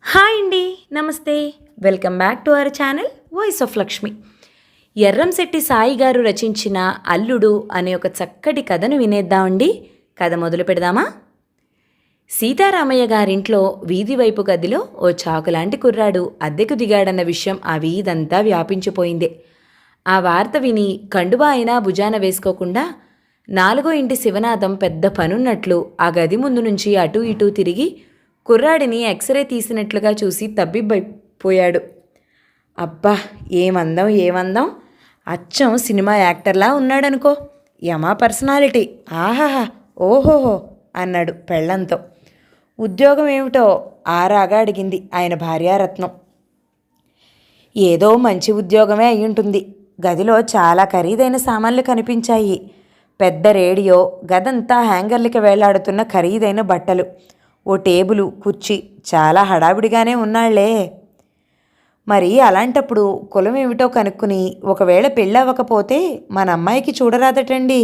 Hi అండి. నమస్తే. Welcome back to our channel voice of Lakshmi. Erramsetti Sai గారు రచించిన అల్లుడు అనే ఒక చక్కటి కథను వినేద్దామండి. కథ మొదలు పెడదామా? సీతారామయ్య గారింట్లో వీధి వైపు గదిలో ఓ చాకులాంటి కుర్రాడు అద్దెకు దిగాడన్న విషయం ఆ వీధంతా వ్యాపించిపోయింది. ఆ వార్త విని కండువా అయినా భుజాన వేసుకోకుండా నాలుగో ఇంటి శివనాథం పెద్ద పనున్నట్లు ఆ గది ముందు నుంచి అటూ ఇటూ తిరిగి కుర్రాడిని ఎక్స్రే తీసినట్లుగా చూసి తబ్బిబ్బైపోయాడు. అబ్బా, ఏమందం ఏమందం! అచ్చం సినిమా యాక్టర్లా ఉన్నాడనుకో. యమా పర్సనాలిటీ! ఆహాహా, ఓహోహో అన్నాడు పెళ్ళంతో. ఉద్యోగం ఏమిటో ఆరాగా అడిగింది ఆయన భార్యారత్నం. ఏదో మంచి ఉద్యోగమే అయ్యుంటుంది. గదిలో చాలా ఖరీదైన సామాన్లు కనిపించాయి. పెద్ద రేడియో, గదంతా హ్యాంగర్లకి వేలాడుతున్న ఖరీదైన బట్టలు, ఓ టేబులు, కుర్చీ. చాలా హడావిడిగానే ఉన్నాళ్లే. మరి అలాంటప్పుడు కులం ఏమిటో కనుక్కుని ఒకవేళ పెళ్ళవ్వకపోతే మన అమ్మాయికి చూడరాదటండి.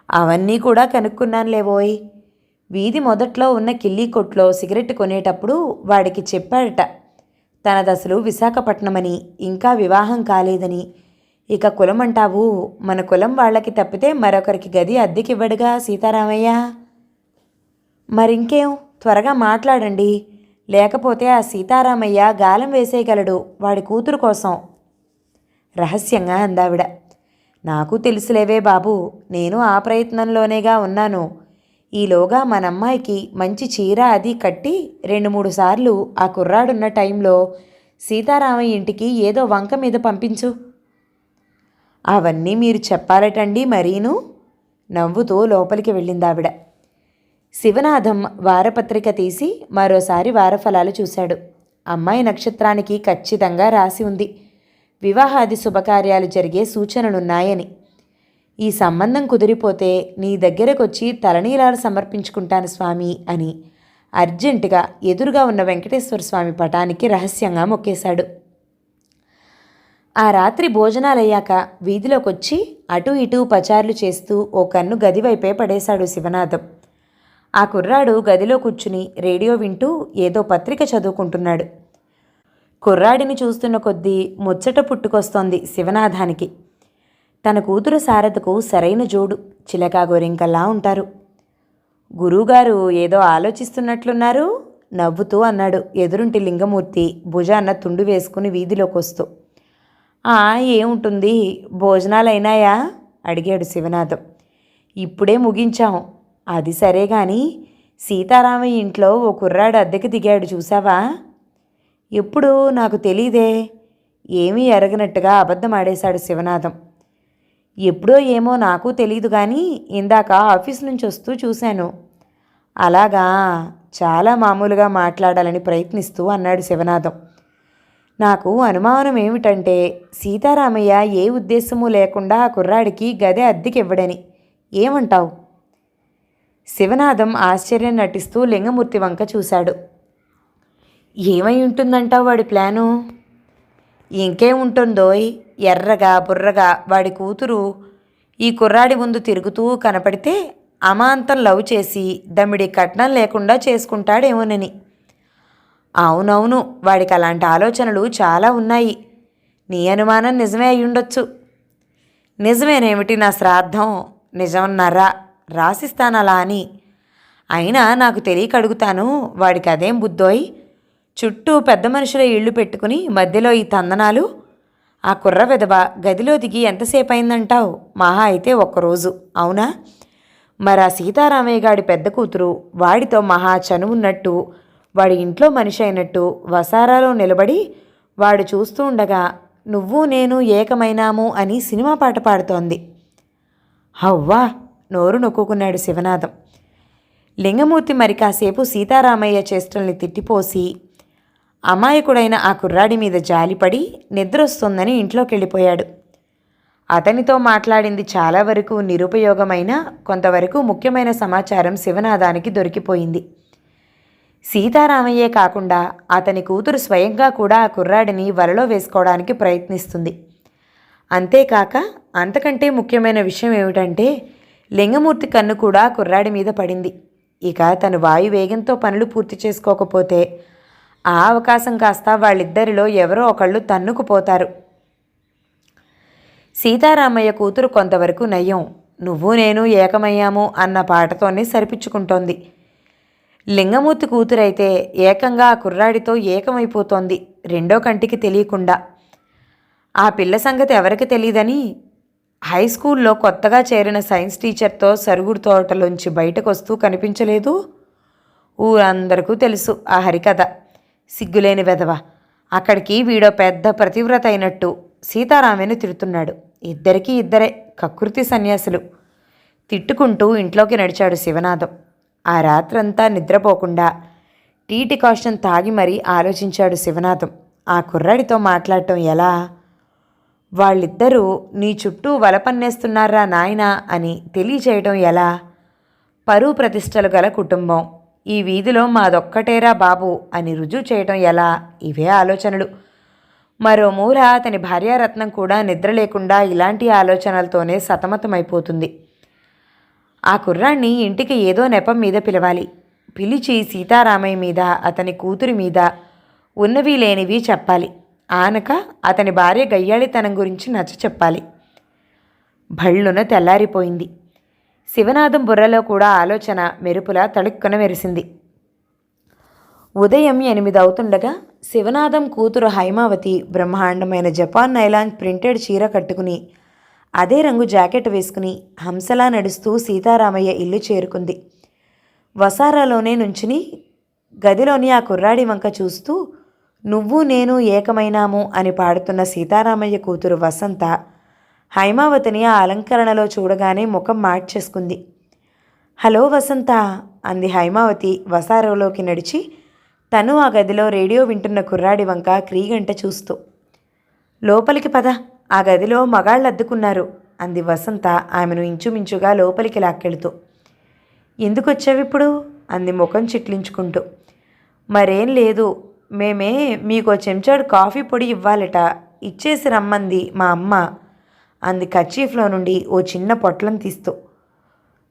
అవన్నీ కూడా కనుక్కున్నానులేవోయ్. వీధి మొదట్లో ఉన్న కిల్లీ కొట్లో సిగరెట్ కొనేటప్పుడు వాడికి చెప్పాడట, తనదసలు విశాఖపట్నమని, ఇంకా వివాహం కాలేదని. ఇక కులం అంటావు, మన కులం వాళ్ళకి తప్పితే మరొకరికి గది అద్దెకివ్వడుగా సీతారామయ్య. మరింకేం, త్వరగా మాట్లాడండి, లేకపోతే ఆ సీతారామయ్య గాలం వేసేయగలడు వాడి కూతురు కోసం రహస్యంగా అందావిడ. నాకు తెలుసులేవే బాబు, నేను ఆ ప్రయత్నంలోనేగా ఉన్నాను. ఈలోగా మన అమ్మాయికి మంచి చీర అది కట్టి 2-3 సార్లు ఆ కుర్రాడున్న టైంలో సీతారామయ్య ఇంటికి ఏదో వంక మీద పంపించు. అవన్నీ మీరు చెప్పాలటండి మరీను, నవ్వుతూ లోపలికి వెళ్ళిందావిడ. శివనాథం వారపత్రిక తీసి మరోసారి వారఫలాలు చూశాడు. అమ్మాయి నక్షత్రానికి ఖచ్చితంగా రాసి ఉంది, వివాహాది శుభకార్యాలు జరిగే సూచనలున్నాయని. ఈ సంబంధం కుదిరిపోతే నీ దగ్గరకొచ్చి తలనీలాలు సమర్పించుకుంటాను స్వామి అని అర్జెంటుగా ఎదురుగా ఉన్న వెంకటేశ్వర స్వామి పటానికి రహస్యంగా మొక్కేశాడు. ఆ రాత్రి భోజనాలయ్యాక వీధిలోకొచ్చి అటూ ఇటూ పచార్లు చేస్తూ ఓ కన్ను గదివైపే పడేశాడు శివనాథం. ఆ కుర్రాడు గదిలో కూర్చుని రేడియో వింటూ ఏదో పత్రిక చదువుకుంటున్నాడు. కుర్రాడిని చూస్తున్న కొద్దీ ముచ్చట పుట్టుకొస్తోంది శివనాథానికి. తన కూతురు శారదకు సరైన జోడు, చిలకా గోరింకల్లా ఉంటారు. గురువుగారు ఏదో ఆలోచిస్తున్నట్లున్నారు, నవ్వుతూ అన్నాడు ఎదురుంటి లింగమూర్తి భుజాన్న తుండు వేసుకుని వీధిలోకొస్తూ. ఏముంటుంది, భోజనాలైనాయా అడిగాడు శివనాథం. ఇప్పుడే ముగించాం. అది సరే గాని సీతారామయ్య ఇంట్లో ఓ కుర్రాడు అద్దెకి దిగాడు చూసావా? ఎప్పుడు? నాకు తెలీదే. ఏమీ ఎరగనట్టుగా అబద్ధమాడేశాడు శివనాథం. ఎప్పుడో ఏమో నాకు తెలీదు కానీ ఇందాక ఆఫీస్ నుంచి వస్తూ చూశాను. అలాగా, చాలా మామూలుగా మాట్లాడాలని ప్రయత్నిస్తూ అన్నాడు శివనాథం. నాకు అనుమానం ఏమిటంటే సీతారామయ్య ఏ ఉద్దేశమూ లేకుండా ఆ కుర్రాడికి గది అద్దెకివ్వడని. ఏమంటావు? శివనాథం ఆశ్చర్యం నటిస్తూ లింగమూర్తి వంక చూశాడు. ఏమై ఉంటుందంటావు వాడి ప్లాను? ఇంకేముంటుందోయ్, ఎర్రగా బుర్రగా వాడి కూతురు ఈ కుర్రాడి ముందు తిరుగుతూ కనపడితే అమాంతం లవ్ చేసి దమ్మిడి కట్నం లేకుండా చేసుకుంటాడేమోనని. అవునవును, వాడికి అలాంటి ఆలోచనలు చాలా ఉన్నాయి. నీ అనుమానం నిజమే అయ్యుండొచ్చు. నిజమేనేమిటి నా శ్రాద్ధం? నిజమన్నారా? రాసిస్తానలా అని. అయినా నాకు తెలియక అడుగుతాను, వాడికి అదేం బుద్ధోయ్, చుట్టూ పెద్ద మనుషుల ఇళ్ళు పెట్టుకుని మధ్యలో ఈ తందనాలు. ఆ కుర్ర వెధవ గదిలో దిగి ఎంతసేపు అయిందంటావు? మహా అయితే ఒక్కరోజు, అవునా? మరి ఆ సీతారామయ్య గాడి పెద్ద కూతురు వాడితో మహా చనువున్నట్టు, వాడి ఇంట్లో మనిషి అయినట్టు వసారాలో నిలబడి వాడు చూస్తూ ఉండగా నువ్వు నేను ఏకమైనాము అని సినిమా పాట పాడుతోంది. హవ్వా, నోరు నొక్కుకున్నాడు శివనాథం. లింగమూర్తి మరి కాసేపు సీతారామయ్య చేష్టల్ని తిట్టిపోసి అమాయకుడైన ఆ కుర్రాడి మీద జాలిపడి నిద్రొస్తుందని ఇంట్లోకి వెళ్ళిపోయాడు. అతనితో మాట్లాడింది చాలా వరకు నిరుపయోగమైన, కొంతవరకు ముఖ్యమైన సమాచారం శివనాథానికి దొరికిపోయింది. సీతారామయ్యే కాకుండా అతని కూతురు స్వయంగా కూడా ఆ కుర్రాడిని వలలో వేసుకోవడానికి ప్రయత్నిస్తుంది. అంతేకాక అంతకంటే ముఖ్యమైన విషయం ఏమిటంటే లింగమూర్తి కన్ను కూడా కుర్రాడి మీద పడింది. ఇక తను వాయువేగంతో పనులు పూర్తి చేసుకోకపోతే ఆ అవకాశం కాస్త వాళ్ళిద్దరిలో ఎవరో ఒకళ్ళు తన్నుకుపోతారు. సీతారామయ్య కూతురు కొంతవరకు నయ్యం. నువ్వు నేను ఏకమయ్యాము అన్న పాటతోనే సరిపుచ్చుకుంటోంది. లింగమూర్తి కూతురైతే ఏకంగా ఆ కుర్రాడితో ఏకమైపోతోంది, రెండో కంటికి తెలియకుండా. ఆ పిల్ల సంగతి ఎవరికి తెలియదని హై స్కూల్లో కొత్తగా చేరిన సైన్స్ టీచర్తో సరుగుడు తోటలోంచి బయటకొస్తూ కనిపించలేదు. ఊరందరికీ తెలుసు ఆ హరికథ. సిగ్గులేని వెధవ. అక్కడికి వీడో పెద్ద ప్రతివ్రత అయినట్టు సీతారామయ్యను తిడుతున్నాడు. ఇద్దరికీ ఇద్దరే కకృతి సన్యాసులు. తిట్టుకుంటూ ఇంట్లోకి నడిచాడు శివనాథం. ఆ రాత్రంతా నిద్రపోకుండా టీ డికాషన్ తాగి మరీ ఆలోచించాడు శివనాథం. ఆ కుర్రాడితో మాట్లాడటం ఎలా? వాళ్ళిద్దరూ నీ చుట్టూ వలపన్నేస్తున్నారా నాయనా అని తెలియచేయటం ఎలా? పరువు ప్రతిష్టలు గల కుటుంబం, ఈ వీధిలో మాదొక్కటేరా బాబు అని రుజువు చేయటం ఎలా? ఇవే ఆలోచనలు. మరో మూల అతని భార్యారత్నం కూడా నిద్ర లేకుండా ఇలాంటి ఆలోచనలతోనే సతమతమైపోతుంది. ఆ కుర్రాన్ని ఇంటికి ఏదో నెపం మీద పిలవాలి. పిలిచి సీతారామయ్య మీద, అతని కూతురి మీద ఉన్నవి లేనివి చెప్పాలి. ఆనక అతని భార్య గయ్యాళితనం గురించి నచ్చ చెప్పాలి. భళ్ళున తెల్లారిపోయింది. శివనాథం బుర్రలో కూడా ఆలోచన మెరుపులా తళుక్కున మెరిసింది. ఉదయం 8 అవుతుండగా శివనాథం కూతురు హైమావతి బ్రహ్మాండమైన జపాన్ నైలాన్ ప్రింటెడ్ చీర కట్టుకుని అదే రంగు జాకెట్ వేసుకుని హంసలా నడుస్తూ సీతారామయ్య ఇల్లు చేరుకుంది. వసారాలోనే నుంచుని గదిలోని ఆ కుర్రాడి వంక చూస్తూ నువ్వు నేను ఏకమైనాము అని పాడుతున్న సీతారామయ్య కూతురు వసంత హైమావతిని ఆ అలంకరణలో చూడగానే ముఖం మార్చేసుకుంది. హలో వసంత అంది హైమావతి వసారాలోకి నడిచి తను ఆ గదిలో రేడియో వింటున్న కుర్రాడి వంక క్రీగంట చూస్తూ. లోపలికి పద, ఆ గదిలో మగాళ్ళు అద్దుకున్నారు అంది వసంత ఆమెను ఇంచుమించుగా లోపలికి లాక్కెళుతూ. ఎందుకొచ్చావిప్పుడు అంది ముఖం చిట్లించుకుంటూ. మరేం లేదు, మేమే మీకో చెంచాడు కాఫీ పొడి ఇవ్వాలట, ఇచ్చేసి రమ్మంది మా అమ్మ అంది కర్చీఫ్లో నుండి ఓ చిన్న పొట్లం తీస్తూ.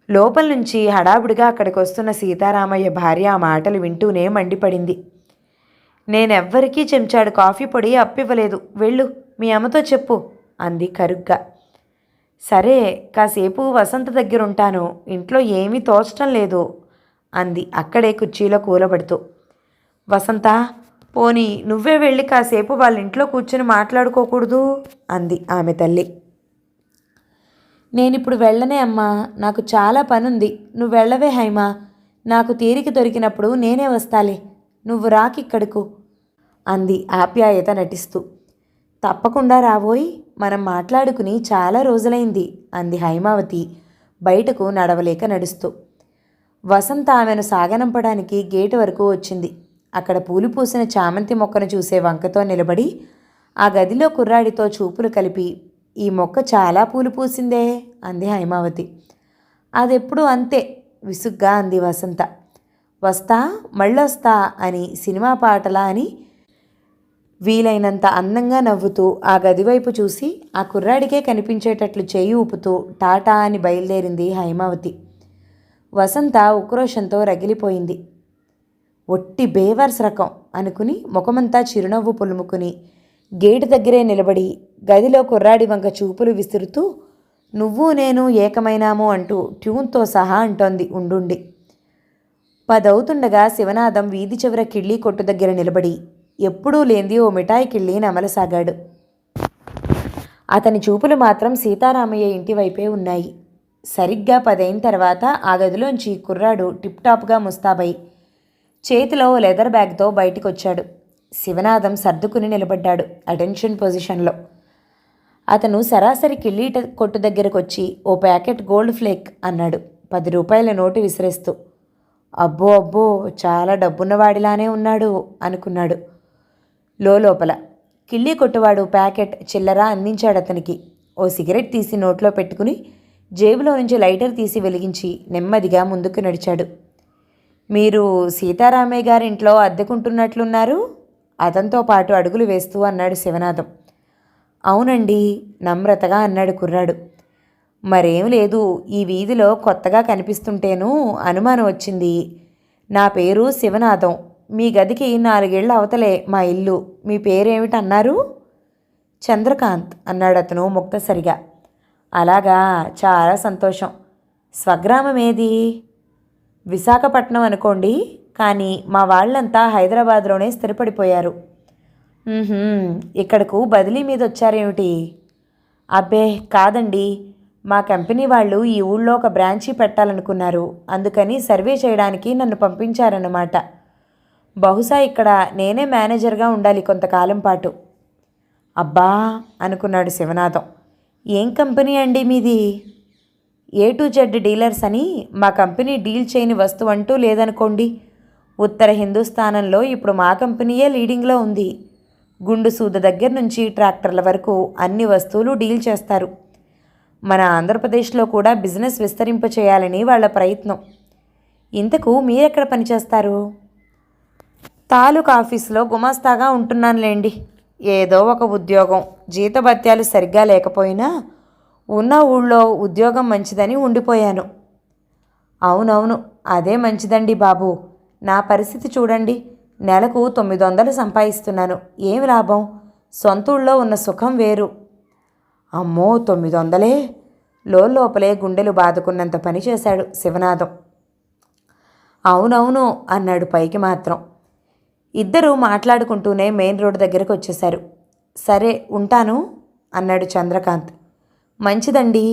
లోపల నుంచి హడావుడిగా అక్కడికి వస్తున్న సీతారామయ్య భార్య ఆ మాటలు వింటూనే మండిపడింది. నేనెవ్వరికీ చెంచాడు కాఫీ పొడి అప్పివ్వలేదు, వెళ్ళు మీ అమ్మతో చెప్పు అంది కరుగ్గా. సరే, కాసేపు వసంత దగ్గరుంటాను, ఇంట్లో ఏమీ తోచటం లేదు అంది అక్కడే కుర్చీలో కూలబడుతూ. వసంత, పోనీ నువ్వే వెళ్ళి కాసేపు వాళ్ళ ఇంట్లో కూర్చుని మాట్లాడుకోకూడదు అంది ఆమె తల్లి. నేనిప్పుడు వెళ్ళనే అమ్మా, నాకు చాలా పనుంది, నువ్వు వెళ్ళవే హైమా, నాకు తీరిక దొరికినప్పుడు నేనే వస్తాలే, నువ్వు రాకిక్కడకు అంది ఆప్యాయత నటిస్తూ. తప్పకుండా రాబోయ్, మనం మాట్లాడుకుని చాలా రోజులైంది అంది హైమావతి బయటకు నడవలేక నడుస్తూ. వసంత ఆమెను సాగనంపడానికి గేటు వరకు వచ్చింది. అక్కడ పూలు పూసిన చామంతి మొక్కను చూసే వంకతో నిలబడి ఆ గదిలో కుర్రాడితో చూపులు కలిపి ఈ మొక్క చాలా పూలు పూసిందే అంది హైమావతి. అదెప్పుడు అంతే విసుగ్గా అంది వసంత. వస్తా మళ్ళొస్తా అని సినిమా పాటలా అని వీలైనంత అందంగా నవ్వుతూ ఆ గదివైపు చూసి ఆ కుర్రాడికే కనిపించేటట్లు చేయి ఊపుతూ టాటా అని బయలుదేరింది హైమావతి. వసంత ఉక్రోషంతో రగిలిపోయింది. ఒట్టి బేవర్స్ రకం అనుకుని ముఖమంతా చిరునవ్వు పులుముకుని గేటు దగ్గరే నిలబడి గదిలో కుర్రాడి వంక చూపులు విసురుతూ నువ్వు నేను ఏకమైనాము అంటూ ట్యూన్తో సహా అంటోంది ఉండుండి. 10 అవుతుండగా శివనాథం వీధి చివర కిళ్ళీ కొట్టు దగ్గర నిలబడి ఎప్పుడూ లేంది ఓ మిఠాయి కిళ్ళీ నమలసాగాడు. అతని చూపులు మాత్రం సీతారామయ్య ఇంటి వైపే ఉన్నాయి. సరిగ్గా 10 అయిన తర్వాత ఆ గదిలోంచి కుర్రాడు టిప్టాప్గా ముస్తాబై చేతిలో లెదర్ బ్యాగ్తో బయటికొచ్చాడు. శివనాథం సర్దుకుని నిలబడ్డాడు అటెన్షన్ పొజిషన్లో. అతను సరాసరి కిళ్ళీ కొట్టు దగ్గరకొచ్చి ఓ ప్యాకెట్ గోల్డ్ ఫ్లేక్ అన్నాడు 10 రూపాయల నోటు విసిరేస్తూ. అబ్బో అబ్బో, చాలా డబ్బున్నవాడిలానే ఉన్నాడు అనుకున్నాడు లోపల. కిళ్ళీ కొట్టువాడు ప్యాకెట్ చిల్లర అందించాడు అతనికి. ఓ సిగరెట్ తీసి నోట్లో పెట్టుకుని జేబులో నుంచి లైటర్ తీసి వెలిగించి నెమ్మదిగా ముందుకు నడిచాడు. మీరు సీతారామయ్య గారింట్లో అద్దెకుంటున్నట్లున్నారు అతనితో పాటు అడుగులు వేస్తూ అన్నాడు శివనాథం. అవునండి నమ్రతగా అన్నాడు కుర్రాడు. మరేం లేదు, ఈ వీధిలో కొత్తగా కనిపిస్తుంటేనూ అనుమానం వచ్చింది. నా పేరు శివనాథం, మీ గదికి 4 ఇళ్ళ అవతలే మా ఇల్లు. మీ పేరేమిటన్నారు? చంద్రకాంత్ అన్నాడు అతను ముక్తసరిగా. అలాగా, చాలా సంతోషం. స్వగ్రామం ఏది? విశాఖపట్నం అనుకోండి, కానీ మా వాళ్ళంతా హైదరాబాద్లోనే స్థిరపడిపోయారు. ఇక్కడకు బదిలీ మీద వచ్చారేమిటి? అబ్బే కాదండి, మా కంపెనీ వాళ్ళు ఈ ఊళ్ళో ఒక బ్రాంచీ పెట్టాలనుకున్నారు. అందుకని సర్వే చేయడానికి నన్ను పంపించారన్నమాట. బహుశా ఇక్కడ నేనే మేనేజర్గా ఉండాలి కొంతకాలం పాటు. అబ్బా అనుకున్నాడు శివనాథం. ఏం కంపెనీ అండి మీది? A to Z డీలర్స్ అని. మా కంపెనీ డీల్ చేయని వస్తువు అంటూ లేదనుకోండి. ఉత్తర హిందుస్థానంలో ఇప్పుడు మా కంపెనీయే లీడింగ్లో ఉంది. గుండు సూద దగ్గర నుంచి ట్రాక్టర్ల వరకు అన్ని వస్తువులు డీల్ చేస్తారు. మన ఆంధ్రప్రదేశ్లో కూడా బిజినెస్ విస్తరింప చేయాలని వాళ్ళ ప్రయత్నం. ఇంతకు మీరెక్కడ పనిచేస్తారు? తాలూకా ఆఫీసులో గుమాస్తాగా ఉంటున్నానులేండి. ఏదో ఒక ఉద్యోగం. జీతభత్యాలు సరిగ్గా లేకపోయినా ఉన్న ఊళ్ళో ఉద్యోగం మంచిదని ఉండిపోయాను. అవునవును, అదే మంచిదండి బాబు. నా పరిస్థితి చూడండి. నెలకు 900 సంపాదిస్తున్నాను. ఏమి లాభం? సొంత ఊళ్ళో ఉన్న సుఖం వేరు. అమ్మో, 900? లోపలే గుండెలు బాదుకున్నంత పని చేశాడు శివనాథం. అవునవును అన్నాడు పైకి మాత్రం. ఇద్దరూ మాట్లాడుకుంటూనే మెయిన్ రోడ్ దగ్గరకు వచ్చేశారు. సరే ఉంటాను అన్నాడు చంద్రకాంత్. మంచిదండి,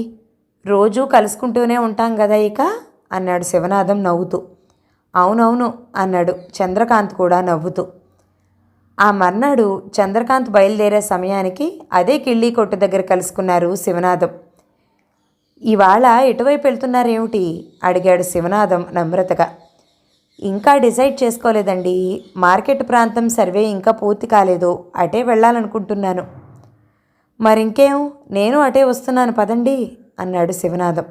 రోజూ కలుసుకుంటూనే ఉంటాం కదా ఇక అన్నాడు శివనాథం నవ్వుతూ. అవునవును అన్నాడు చంద్రకాంత్ కూడా నవ్వుతూ. ఆ మర్నాడు చంద్రకాంత్ బయలుదేరే సమయానికి అదే కిళ్ళీ కొట్టు దగ్గర కలుసుకున్నారు శివనాథం. ఇవాళ ఎటువైపు వెళ్తున్నారేమిటి అడిగాడు శివనాథం నమ్రతగా. ఇంకా డిసైడ్ చేసుకోలేదండి. మార్కెట్ ప్రాంతం సర్వే ఇంకా పూర్తి కాలేదు. అటే వెళ్ళాలనుకుంటున్నాను. మరింకేం, నేను అటే వస్తున్నాను పదండి అన్నాడు శివనాథం.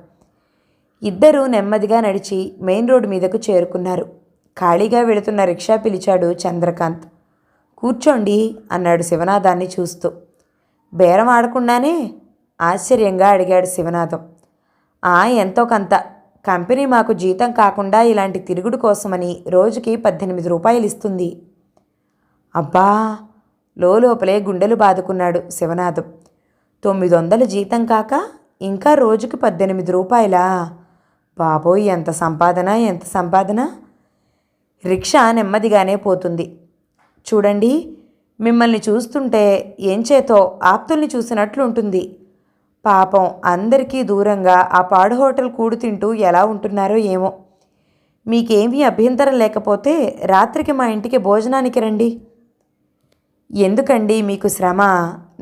ఇద్దరూ నెమ్మదిగా నడిచి మెయిన్ రోడ్డు మీదకు చేరుకున్నారు. ఖాళీగా వెళుతున్న రిక్షా పిలిచాడు చంద్రకాంత్. కూర్చోండి అన్నాడు శివనాథాన్ని చూస్తూ. బేరం ఆడకుండానే ఆశ్చర్యంగా అడిగాడు శివనాథం. ఎంతో కొంత. కంపెనీ మాకు జీతం కాకుండా ఇలాంటి తిరుగుడు కోసమని రోజుకి 18 రూపాయలు ఇస్తుంది. అబ్బా, లోపలే గుండెలు బాదుకున్నాడు శివనాథం. 900 జీతం కాక ఇంకా రోజుకి 18 రూపాయలా? బాబోయ్, ఎంత సంపాదన, ఎంత సంపాదన! రిక్షా నెమ్మదిగానే పోతుంది. చూడండి, మిమ్మల్ని చూస్తుంటే ఏం చేతో ఆప్తుల్ని చూసినట్లుంటుంది. పాపం అందరికీ దూరంగా ఆ పాడు హోటల్ కూడు తింటూ ఎలా ఉంటున్నారో ఏమో. మీకేమీ అభ్యంతరం లేకపోతే రాత్రికి మా ఇంటికి భోజనానికి రండి. ఎందుకండి మీకు శ్రమ?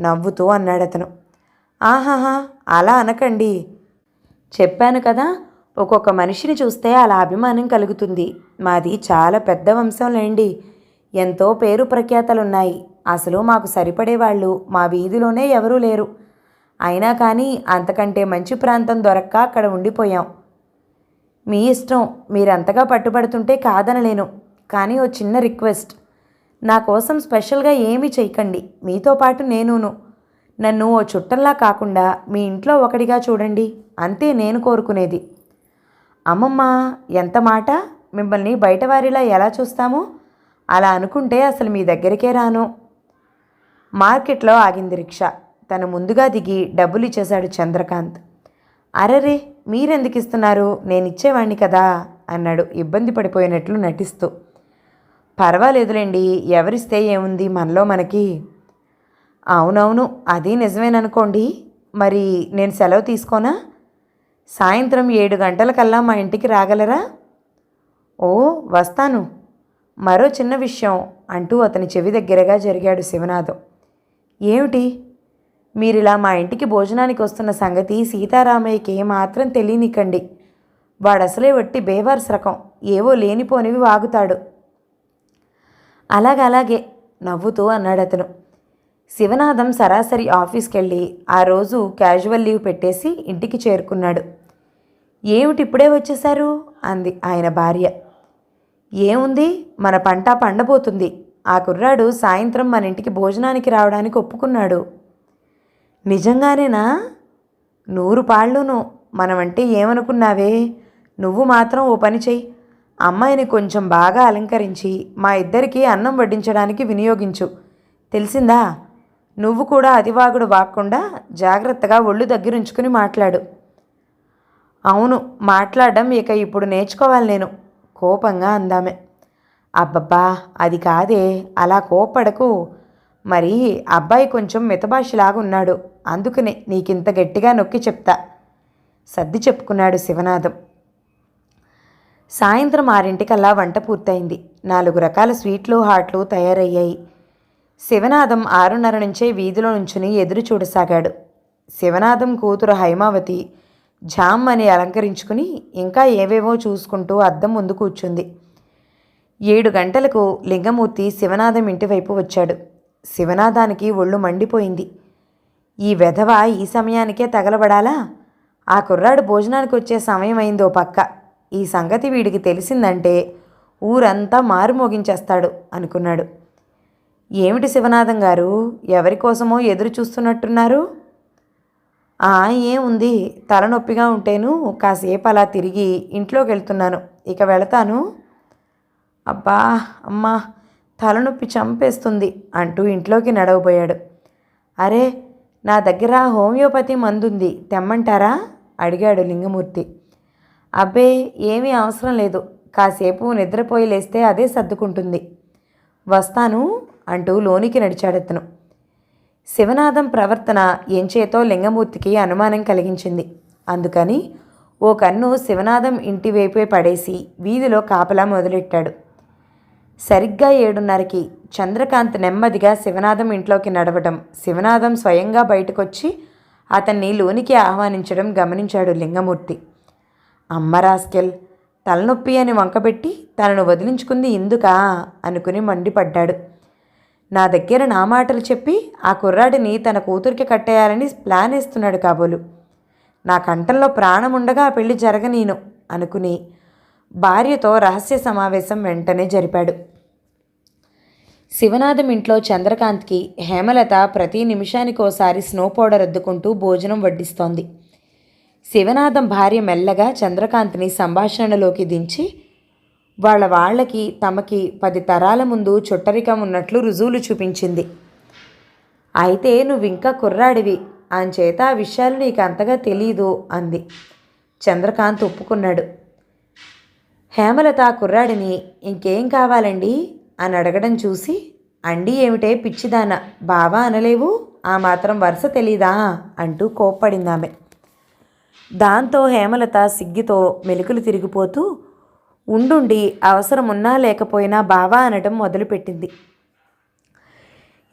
నవ్వుతూ అన్నాడతను. ఆహాహా, అలా అనకండి. చెప్పాను కదా, ఒక్కొక్క మనిషిని చూస్తే అలా అభిమానం కలుగుతుంది. మాది చాలా పెద్ద వంశంలేండి. ఎంతో పేరు ప్రఖ్యాతలున్నాయి. అసలు మాకు సరిపడేవాళ్ళు మా వీధిలోనే ఎవరూ లేరు. అయినా కానీ అంతకంటే మంచి ప్రాంతం దొరక్క అక్కడ ఉండిపోయాం. మీ ఇష్టం, మీరంతగా పట్టుబడుతుంటే కాదనలేను. కానీ ఓ చిన్న రిక్వెస్ట్. నా కోసం స్పెషల్గా ఏమీ చేయకండి. మీతో పాటు నేనును. నన్ను ఓ చుట్టంలా కాకుండా మీ ఇంట్లో ఒకటిగా చూడండి. అంతే నేను కోరుకునేది. అమ్మమ్మ, ఎంత మాట! మిమ్మల్ని బయటవారిలా ఎలా చూస్తామో అలా అనుకుంటే అసలు మీ దగ్గరికే రాను. మార్కెట్లో ఆగింది రిక్షా. తను ముందుగా దిగి డబ్బులు ఇచ్చేశాడు చంద్రకాంత్. అరెరే, మీరెందుకు ఇస్తున్నారు? నేనిచ్చేవాణ్ణి కదా అన్నాడు ఇబ్బంది పడిపోయినట్లు నటిస్తూ. పర్వాలేదులేండి, ఎవరిస్తే ఏముంది మనలో మనకి. అవునవును, అది నిజమేననుకోండి. మరి నేను సెలవు తీసుకోనా? సాయంత్రం 7 గంటలకల్లా మా ఇంటికి రాగలరా? ఓ, వస్తాను. మరో చిన్న విషయం అంటూ అతని చెవి దగ్గరగా జరిగాడు శివనాథం. ఏమిటి? మీరిలా మా ఇంటికి భోజనానికి వస్తున్న సంగతి సీతారామయ్యకి ఏమాత్రం తెలియనికండి. వాడసలే వట్టి బేవార్స్ రకం. ఏవో లేనిపోనివి వాగుతాడు. అలాగే నవ్వుతూ అన్నాడతను. శివనాథం సరాసరి ఆఫీస్కి వెళ్ళి ఆ రోజు క్యాజువల్ లీవ్ పెట్టేసి ఇంటికి చేరుకున్నాడు. ఏమిటి ఇప్పుడే వచ్చేశారు? అంది ఆయన భార్య. ఏముంది, మన పంట పండబోతుంది. ఆ కుర్రాడు సాయంత్రం మన ఇంటికి భోజనానికి రావడానికి ఒప్పుకున్నాడు. నిజంగానేనా? 100 పాళ్ళును. మనమంటే ఏమనుకున్నావే? నువ్వు మాత్రం ఓ పని చెయ్యి. అమ్మాయిని కొంచెం బాగా అలంకరించి మా ఇద్దరికీ అన్నం వడ్డించడానికి వినియోగించు. తెలిసిందా? నువ్వు కూడా అతివాగుడు వాక్కుండా జాగ్రత్తగా ఒళ్ళు దగ్గరుంచుకుని మాట్లాడు. అవును, మాట్లాడడం ఇక ఇప్పుడు నేర్చుకోవాలి నేను, కోపంగా అందామె. అబ్బబ్బా, అది కాదే, అలా కోప్పడకు. మరి అబ్బాయి కొంచెం మితభాషలాగా ఉన్నాడు, అందుకనే నీకింత గట్టిగా నొక్కి చెప్తా, సర్ది చెప్పుకున్నాడు శివనాథం. సాయంత్రం 6 వంట పూర్తయింది. 4 రకాల స్వీట్లు హాట్లు తయారయ్యాయి. శివనాథం 6:30 నుంచే వీధిలో నుంచుని ఎదురు చూడసాగాడు. శివనాథం కూతురు హైమావతి ఝామ్ అని అలంకరించుకుని ఇంకా ఏవేవో చూసుకుంటూ అద్దం ముందు కూర్చుంది. 7 గంటలకు లింగమూర్తి శివనాథం ఇంటివైపు వచ్చాడు. శివనాథానికి ఒళ్ళు మండిపోయింది. ఈ వెధవ ఈ సమయానికే తగలబడాలా? ఆ కుర్రాడు భోజనానికి వచ్చే సమయం అయిందో పక్క. ఈ సంగతి వీడికి తెలిసిందంటే ఊరంతా మారుమోగించేస్తాడు అనుకున్నాడు. ఏమిటి శివనాథం గారు, ఎవరికోసమో ఎదురు చూస్తున్నట్టున్నారు? ఏముంది, తలనొప్పిగా ఉంటేను కాసేపు అలా తిరిగి ఇంట్లోకి వెళ్తున్నాను, ఇక వెళతాను. అబ్బా అమ్మా, తలనొప్పి చంపేస్తుంది అంటూ ఇంట్లోకి నడవబోయాడు. అరే, నా దగ్గర హోమియోపతి మందుంది, తెమ్మంటారా అడిగాడు లింగమూర్తి. అబ్బే, ఏమీ అవసరం లేదు, కాసేపు నిద్రపోయి లేస్తే అదే సర్దుకుంటుంది, వస్తాను అంటూ లోనికి నడిచాడతను. శివనాథం ప్రవర్తన ఎంచేతో లింగమూర్తికి అనుమానం కలిగించింది. అందుకని ఓ కన్ను శివనాథం ఇంటి వైపే పడేసి వీధిలో కాపలా మొదలెట్టాడు. సరిగ్గా 7:30కి చంద్రకాంత్ నెమ్మదిగా శివనాథం ఇంట్లోకి నడవడం, శివనాథం స్వయంగా బయటకొచ్చి అతన్ని లోనికి ఆహ్వానించడం గమనించాడు లింగమూర్తి. అమ్మరాస్కెల్, తలనొప్పి అని వంకబెట్టి తనను వదిలించుకుంది ఇందుకా అనుకుని మండిపడ్డాడు. నా దగ్గర నా మాటలు చెప్పి ఆ కుర్రాడిని తన కూతురికి కట్టేయాలని ప్లాన్ వేస్తున్నాడు కాబోలు. నా కంఠంలో ప్రాణం ఉండగా ఆ పెళ్లి జరగనీను అనుకుని భార్యతో రహస్య సమావేశం వెంటనే జరిపాడు. శివనాథం ఇంట్లో చంద్రకాంత్కి హేమలత ప్రతి నిమిషానికోసారి స్నో పౌడర్ అద్దుకుంటూ భోజనం వడ్డిస్తోంది. శివనాథం భార్య మెల్లగా చంద్రకాంత్ని సంభాషణలోకి దించి వాళ్ళకి తమకి 10 తరాల ముందు చుట్టరికం ఉన్నట్లు రుజువులు చూపించింది. అయితే నువ్వింకా కుర్రాడివి, అంచేత ఆ విషయాలు నీకు అంతగా తెలీదు అంది. చంద్రకాంత్ ఒప్పుకున్నాడు. హేమలత కుర్రాడిని ఇంకేం కావాలండి అని అడగడం చూసి, అండి ఏమిటే పిచ్చిదాన, బావా అనలేవు, ఆ మాత్రం వరుస తెలీదా అంటూ కోప్పడిందామె. దాంతో హేమలత సిగ్గుతో మెలికలు తిరిగిపోతూ ఉండుండి అవసరమున్నా లేకపోయినా బావా అనడం మొదలుపెట్టింది.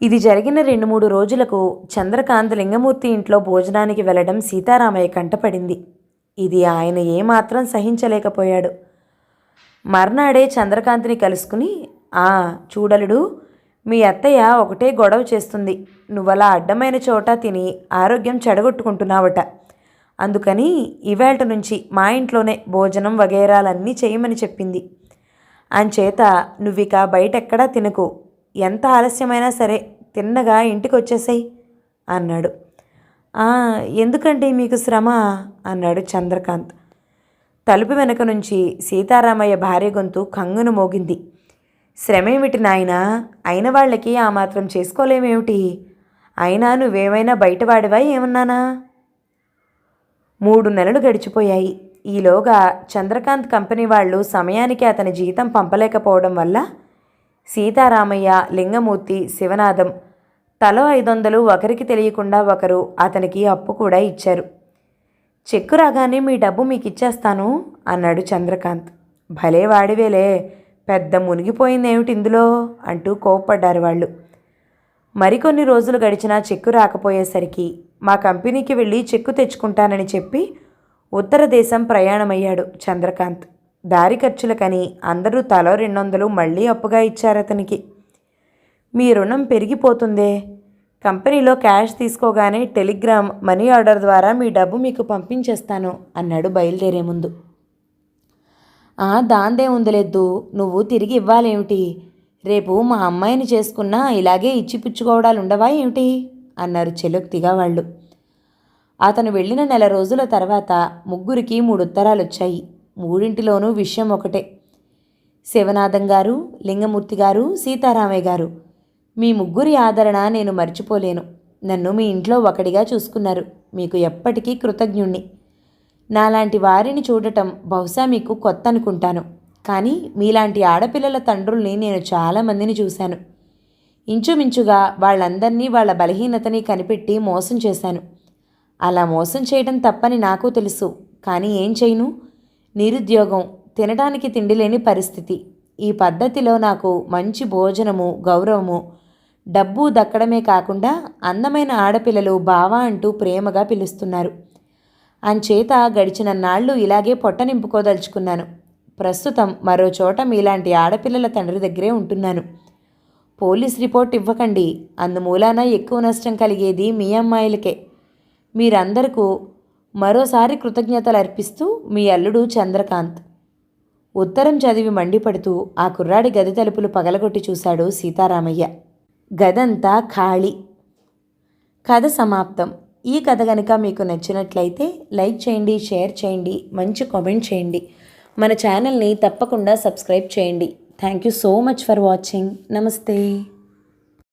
ఇది జరిగిన 2-3 రోజులకు చంద్రకాంత్ లింగమూర్తి ఇంట్లో భోజనానికి వెళ్ళడం సీతారామయ్య కంటపడింది. ఇది ఆయన ఏమాత్రం సహించలేకపోయాడు. మర్నాడే చంద్రకాంత్ని కలుసుకుని, చూడలుడు, మీ అత్తయ్య ఒకటే గొడవ చేస్తుంది, నువ్వలా అడ్డమైన చోట తిని ఆరోగ్యం చెడగొట్టుకుంటున్నావట, అందుకని ఇవాళ నుంచి మా ఇంట్లోనే భోజనం వగైరాలన్నీ చేయమని చెప్పింది. అంచేత నువ్విక బయటెక్కడా తినకు, ఎంత ఆలస్యమైనా సరే తిన్నగా ఇంటికి వచ్చేసాయి అన్నాడు. ఎందుకంటే మీకు శ్రమ అన్నాడు చంద్రకాంత్. తలుపు వెనక నుంచి సీతారామయ్య భార్య గొంతు కంగును మోగింది. శ్రమేమిటి నాయనా, అయిన వాళ్ళకి ఆ మాత్రం చేసుకోలేమేమిటి, అయినా నువ్వేమైనా బయటవాడివా ఏమన్నానా? 3 నెలలు గడిచిపోయాయి. ఈలోగా చంద్రకాంత్ కంపెనీ వాళ్ళు సమయానికి అతని జీతం పంపలేకపోవడం వల్ల సీతారామయ్య, లింగమూర్తి, శివనాథం తలో 500 ఒకరికి తెలియకుండా ఒకరు అతనికి అప్పు కూడా ఇచ్చారు. చెక్కు రాగానే మీ డబ్బు మీకు ఇచ్చేస్తాను అన్నాడు చంద్రకాంత్. భలే వాడివేలే, పెద్ద మునిగిపోయిందేమిటి ఇందులో అంటూ కోప్పడ్డారు వాళ్ళు. మరికొన్ని రోజులు గడిచినా చెక్కు రాకపోయేసరికి మా కంపెనీకి వెళ్ళి చెక్కు తెచ్చుకుంటానని చెప్పి ఉత్తర దేశం ప్రయాణమయ్యాడు చంద్రకాంత్. దారి ఖర్చులకని అందరూ తలో 200 మళ్ళీ అప్పుగా ఇచ్చారతనికి. మీ రుణం పెరిగిపోతుందే, కంపెనీలో క్యాష్ తీసుకోగానే టెలిగ్రామ్ మనీ ఆర్డర్ ద్వారా మీ డబ్బు మీకు పంపించేస్తాను అన్నాడు బయలుదేరే ముందు. దాందే ఉందలేదు, నువ్వు తిరిగి ఇవ్వాలేమిటి, రేపు మా అమ్మాయిని చేసుకున్నా ఇలాగే ఇచ్చిపుచ్చుకోవడాలు ఉండవా ఏమిటి అన్నారు చెలొక్తిగా వాళ్ళు. అతను వెళ్ళిన 1 నెల రోజుల తర్వాత 3కి 3 ఉత్తరాలు వచ్చాయి. 3ంటిలోనూ విషయం ఒకటే. శివనాథం గారు, లింగమూర్తి గారు, సీతారామయ్య గారు, మీ ముగ్గురి ఆదరణ నేను మర్చిపోలేను. నన్ను మీ ఇంట్లో ఒకడిగా చూసుకున్నారు. మీకు ఎప్పటికీ కృతజ్ఞుణ్ణి. నాలాంటి వారిని చూడటం బహుశా మీకు కొత్త అనుకుంటాను. కానీ మీలాంటి ఆడపిల్లల తండ్రుల్ని నేను చాలామందిని చూశాను. ఇంచుమించుగా వాళ్ళందరినీ వాళ్ళ బలహీనతని కనిపెట్టి మోసం చేశాను. అలా మోసం చేయడం తప్పని నాకు తెలుసు. కానీ ఏం చేయను? నిరుద్యోగం, తినడానికి తిండి లేని పరిస్థితి. ఈ పద్ధతిలో నాకు మంచి భోజనము, గౌరవము, డబ్బు దక్కడమే కాకుండా అందమైన ఆడపిల్లలు బావా అంటూ ప్రేమగా పిలుస్తున్నారు. అంచేత గడిచిన నాళ్ళు ఇలాగే పొట్ట నింపుకోదలుచుకున్నాను. ప్రస్తుతం మరో చోట మీలాంటి ఆడపిల్లల తండ్రి దగ్గరే ఉంటున్నాను. పోలీస్ రిపోర్ట్ ఇవ్వకండి. అందుమూలాన ఎక్కువ నష్టం కలిగేది మీ అమ్మాయిలకే. మీరందరికీ మరోసారి కృతజ్ఞతలు అర్పిస్తూ మీ అల్లుడు చంద్రకాంత్. ఉత్తరం చదివి మండిపడుతూ ఆ కుర్రాడి గది తలుపులు పగలగొట్టి చూశాడు సీతారామయ్య. గదంతా ఖాళీ. కథ సమాప్తం. ఈ కథ కనుక మీకు నచ్చినట్లయితే లైక్ చేయండి, షేర్ చేయండి, మంచి కామెంట్ చేయండి. మన ఛానల్ని తప్పకుండా సబ్స్క్రైబ్ చేయండి. Thank you so much for watching. నమస్తే.